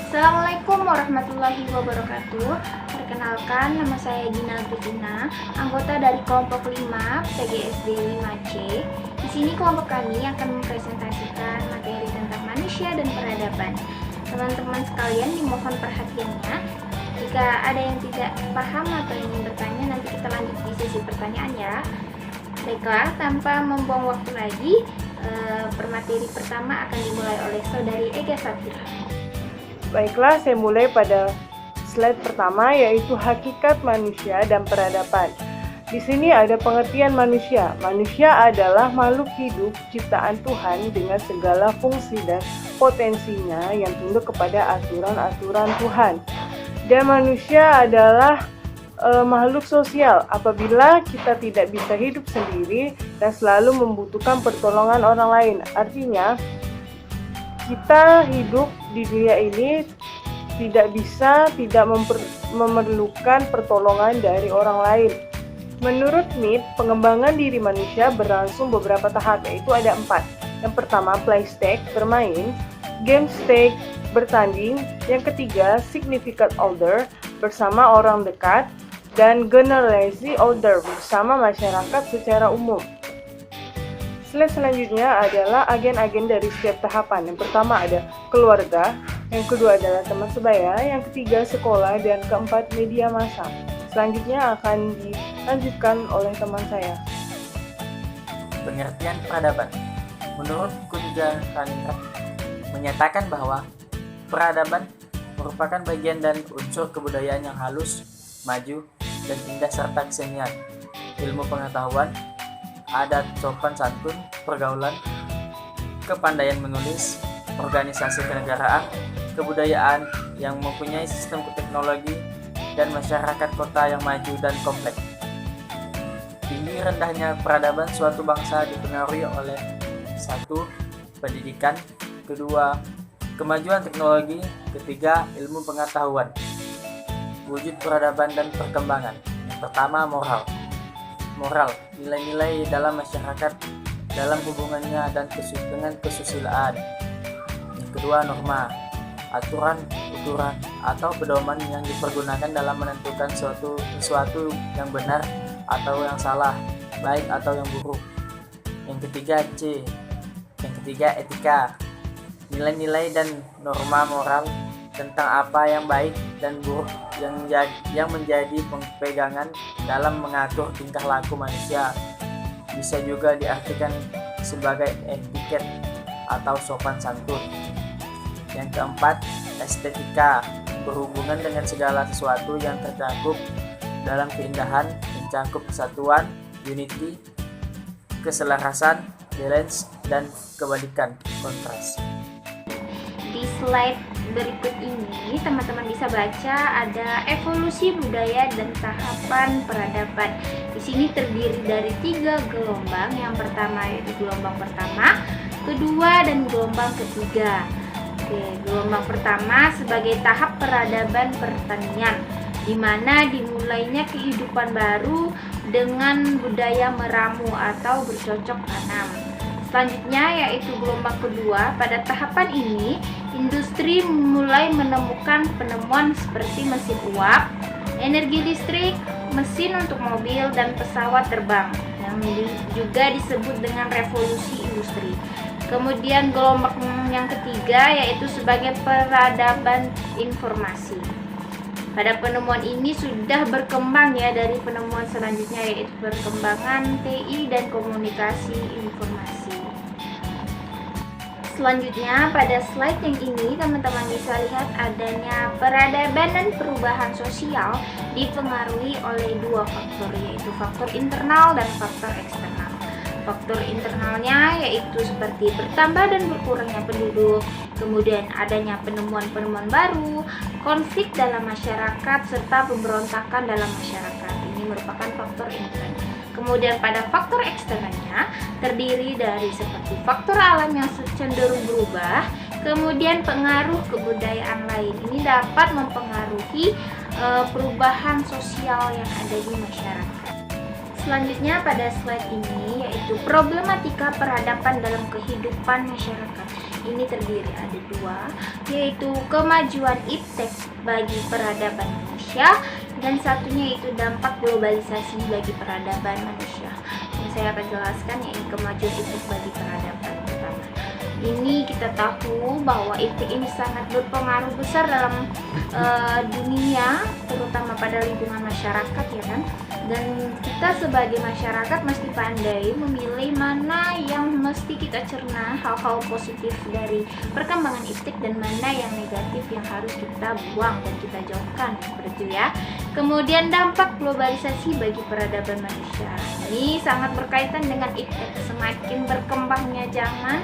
Assalamualaikum warahmatullahi wabarakatuh. Perkenalkan, nama saya Gina Grifina, anggota dari kelompok 5 PGSD 5C. Di sini kelompok kami akan mempresentasikan materi tentang manusia dan peradaban. Teman-teman sekalian dimohon perhatiannya. Jika ada yang tidak paham atau ingin bertanya, nanti kita lanjut di sesi pertanyaan ya. Baiklah, tanpa membuang waktu lagi, permateri pertama akan dimulai oleh Saudari Ega Safira. Baiklah, saya mulai pada slide pertama, yaitu hakikat manusia dan peradaban. Di sini ada pengertian manusia. Manusia adalah makhluk hidup ciptaan Tuhan dengan segala fungsi dan potensinya yang tunduk kepada aturan-aturan Tuhan. Dan manusia adalah makhluk sosial. Apabila kita tidak bisa hidup sendiri dan selalu membutuhkan pertolongan orang lain. Artinya, kita hidup di dunia ini tidak memerlukan pertolongan dari orang lain. Menurut Mead, pengembangan diri manusia berlangsung beberapa tahap, yaitu ada 4. Yang pertama, play stage, bermain. Game stage, bertanding. Yang ketiga, significant other, bersama orang dekat. Dan generalized order, bersama masyarakat secara umum. Slide selanjutnya adalah agen-agen dari setiap tahapan. Yang pertama ada keluarga, yang kedua adalah teman sebaya, yang ketiga sekolah, dan keempat media massa. Selanjutnya akan dilanjutkan oleh teman saya. Pengertian peradaban. Menurut Kunja Kaningrat menyatakan bahwa peradaban merupakan bagian dan unsur kebudayaan yang halus, maju, dan indah serta kesenian, ilmu pengetahuan, adat sopan santun, pergaulan, kepandaian menulis, organisasi kenegaraan, kebudayaan yang mempunyai sistem teknologi, dan masyarakat kota yang maju dan kompleks. Tinggi rendahnya peradaban suatu bangsa dipengaruhi oleh 1. Pendidikan, 2. Kemajuan teknologi, 3. Ilmu pengetahuan. Wujud peradaban dan perkembangan. Yang pertama, moral, nilai-nilai dalam masyarakat dalam hubungannya dan dengan kesusilaan. Yang kedua, norma, aturan, tuturan, atau pedoman yang dipergunakan dalam menentukan sesuatu yang benar atau yang salah, baik atau yang buruk. Yang ketiga, etika, nilai-nilai dan norma moral tentang apa yang baik dan buruk yang menjadi pegangan dalam mengatur tingkah laku manusia. Bisa juga diartikan sebagai etiket atau sopan santun. Yang keempat, estetika, berhubungan dengan segala sesuatu yang tercakup dalam keindahan, mencakup kesatuan, unity, keselarasan, balance, dan kebalikan, kontras. Di slide berikut ini teman-teman bisa baca ada evolusi budaya dan tahapan peradaban. Di sini terdiri dari 3 gelombang. Yang pertama yaitu gelombang pertama, kedua, dan gelombang ketiga. Gelombang pertama sebagai tahap peradaban pertanian, di mana dimulainya kehidupan baru dengan budaya meramu atau bercocok tanam. Selanjutnya yaitu gelombang kedua. Pada tahapan ini, industri mulai menemukan penemuan seperti mesin uap, energi listrik, mesin untuk mobil dan pesawat terbang, yang juga disebut dengan revolusi industri. Kemudian gelombang yang ketiga yaitu sebagai peradaban informasi. Pada penemuan ini sudah berkembang ya dari penemuan selanjutnya, yaitu perkembangan TI dan komunikasi informasi. Selanjutnya pada slide yang ini teman-teman bisa lihat adanya peradaban dan perubahan sosial dipengaruhi oleh 2 faktor, yaitu faktor internal dan faktor eksternal. Faktor internalnya yaitu seperti bertambah dan berkurangnya penduduk, kemudian adanya penemuan-penemuan baru, konflik dalam masyarakat, serta pemberontakan dalam masyarakat. Ini merupakan faktor internal. Kemudian pada faktor eksternalnya terdiri dari seperti faktor alam yang cenderung berubah, kemudian pengaruh kebudayaan lain. Ini dapat mempengaruhi perubahan sosial yang ada di masyarakat. Selanjutnya pada slide ini yaitu problematika peradaban dalam kehidupan masyarakat. ini terdiri ada 2, yaitu kemajuan iptek bagi peradaban manusia dan satunya yaitu dampak globalisasi bagi peradaban manusia. Yang saya akan jelaskan yaitu kemajuan iptek bagi peradaban. Pertama, ini kita tahu bahwa iptek ini sangat berpengaruh besar dalam dunia, terutama pada lingkungan masyarakat, ya kan. Dan kita sebagai masyarakat mesti pandai memilih mana yang mesti kita cerna, hal-hal positif dari perkembangan iptek dan mana yang negatif yang harus kita buang dan kita jauhkan, seperti itu ya. Kemudian dampak globalisasi bagi peradaban manusia. Ini sangat berkaitan dengan iptek. Semakin berkembangnya zaman,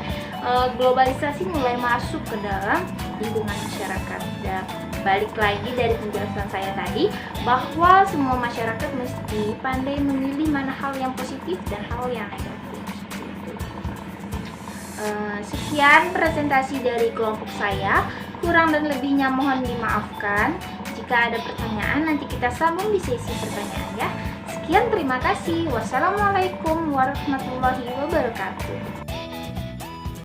globalisasi mulai masuk ke dalam lingkungan masyarakat. Dan balik lagi dari penjelasan saya tadi bahwa semua masyarakat mesti pandai memilih mana hal yang positif dan hal yang negatif. Sekian presentasi dari kelompok saya. Kurang dan lebihnya mohon dimaafkan. Jika ada pertanyaan nanti kita sambung di sesi pertanyaan ya. Sekian, terima kasih. Wassalamualaikum warahmatullahi wabarakatuh.